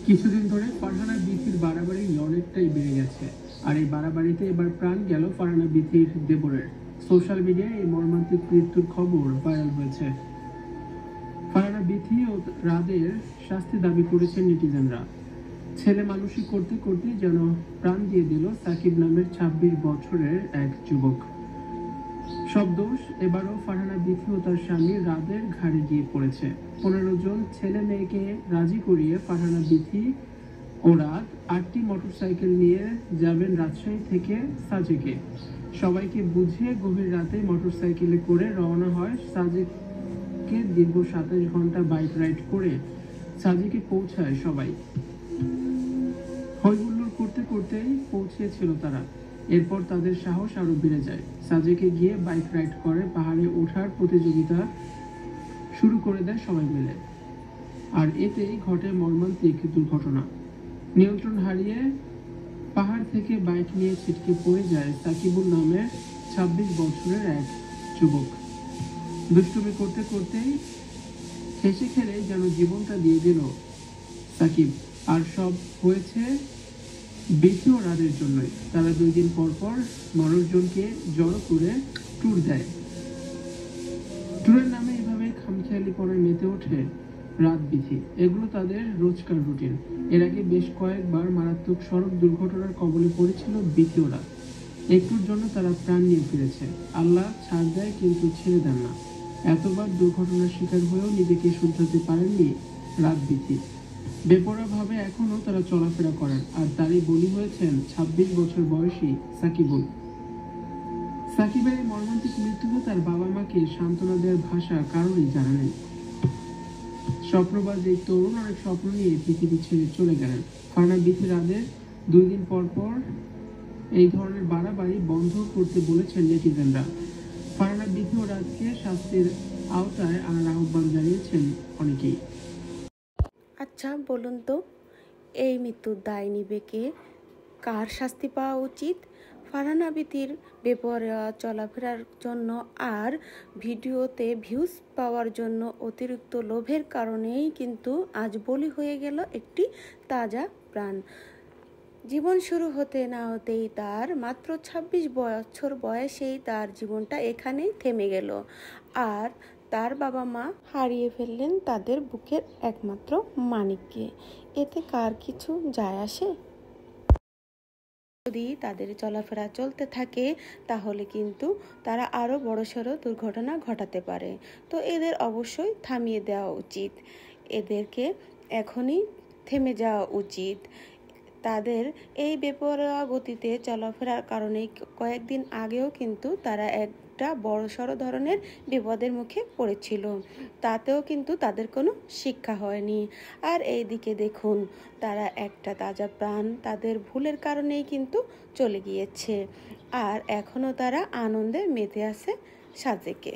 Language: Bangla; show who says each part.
Speaker 1: কিছুদিন ধরে ফারহানা বিথির বাড়াবাড়ি অনেকটাই বেড়ে গেছে। আর এই বাড়াবাড়িতে এবার প্রাণ গেল ফারহানা বিথির দেবরের। সোশ্যাল মিডিয়ায় এই মর্মান্তিক মৃত্যুর খবর ভাইরাল হয়েছে। ফারহানা বিথি ও রাদের শাস্তি দাবি করেছেন নেটিজেনরা। ছেলে মানুষই করতে করতে যেন প্রাণ দিয়ে দিল সাকিব নামের ২৬ বছরের এক যুবক। সব দোষ এবারও ফারহানা বিথি ও তার স্বামী রাদের ঘাড়ে গিয়ে পড়েছে। ১৫ জন ছেলে মেয়েকে রাজি করিয়ে ফারহানা বিথি ও রাত ৮টি মোটরসাইকেল নিয়ে যাবেন রাজশাহী থেকে সাজেকে। সবাইকে বুঝিয়ে গভীর রাতে মোটরসাইকেলে করে রওনা হয় সাজেকে। দীর্ঘ ২৭ ঘন্টা বাইক রাইড করে সাজেকে পৌঁছায় সবাই। হইহুল্লোড় করতে করতেই পৌঁছেছিল তারা। এরপর তাদের সাহস আরো বেড়ে যায়। সাজেকে গিয়ে বাইক রাইড করে পাহাড়ে ওঠার প্রতিযোগিতা শুরু করে দেয় সবাই মিলে। আর এতেই ঘটে মর্মান্তিক দুর্ঘটনা। নিয়ন্ত্রণ হারিয়ে পাহাড় থেকে বাইক নিয়ে ছিটকে পড়ে যায় সাকিবুল নামের ২৬ বছরের এক যুবক। দুষ্টুমি করতে করতেই হেসে খেলে যেন জীবনটা দিয়ে দিল সাকিব। আর সব হয়েছে বিথি ও রাদের জন্যই। তারা ২ দিন পর পর মানুষজনকে জড়ো করে ট্যুর দেয়। ট্যুরের নামে এভাবে খামখেয়ালি করে মেতে ওঠে রাত বিথি। এগুলো তাদের রোজকার রুটিন। এর আগে বেশ কয়েকবার মারাত্মক সড়ক দুর্ঘটনার কবলে পড়েছিল বিথি ও রাত। একটুর জন্য তারা প্রাণ নিয়ে ফিরেছে। আল্লাহ ছাড় দেয় কিন্তু ছেড়ে দেন না। এতবার দুর্ঘটনার শিকার হয়েও নিজেকে শুধরাতে পারেননি রাত বিথি। বেপরোয়াভাবে এখনো তারা চলাফেরা করেন। আর তারই বলি হয়েছেন ২৬ বছর বয়সী সাকিবুল। সাকিবের এই মর্মান্তিক মৃত্যুতে তার বাবা মাকে সান্ত্বনা দেওয়ার ভাষা কারোরই জানা নেই। স্বপ্নবাজ এই তরুণ অনেক স্বপ্ন নিয়ে পৃথিবী ছেড়ে চলে গেলেন। ফারহানা বিথি রাদের ২ দিন পর পর এই ধরনের বাড়াবাড়ি বন্ধ করতে বলেছেন নেটিজেনরা। ফারহানা বিথি ও রাতকে শাস্তির আওতায় আনার আহ্বান জানিয়েছেন অনেকেই।
Speaker 2: আচ্ছা বলুন তো, এই মৃত্যুর দায় নিবে কে? কার শাস্তি পাওয়া উচিত? ফারহানা বিথির বেপরোয়া চলাফেরার জন্য আর ভিডিওতে ভিউজ পাওয়ার জন্য অতিরিক্ত লোভের কারণেই কিন্তু আজ বলি হয়ে গেল একটি তাজা প্রাণ। জীবন শুরু হতে না হতেই তার মাত্র ২৬ বছর বয়সেই তার জীবনটা এখানেই থেমে গেল। আর তার বাবা মা হারিয়ে ফেললেন তাদের বুকের একমাত্র মানিককে। এতে কার কিছু যায় আসে? যদি তাদের চলাফেরা চলতে থাকে তাহলে কিন্তু তারা আরও বড়সড় দুর্ঘটনা ঘটাতে পারে। তো এদের অবশ্যই থামিয়ে দেওয়া উচিত। এদেরকে এখনই থেমে যাওয়া উচিত। তাদের এই বেপরোয়া গতিতে চলাফেরার কারণে কয়েকদিন আগেও কিন্তু তারা একটা বড়সড় ধরনের বিপদের মুখে পড়েছিল। তাতেও কিন্তু তাদের কোনো শিক্ষা হয়নি। আর এই দিকে দেখুন, তারা একটা তাজা প্রাণ তাদের ভুলের কারণেই কিন্তু চলে গিয়েছে। আর এখনও তারা আনন্দে মেতে আছে সাজেকে।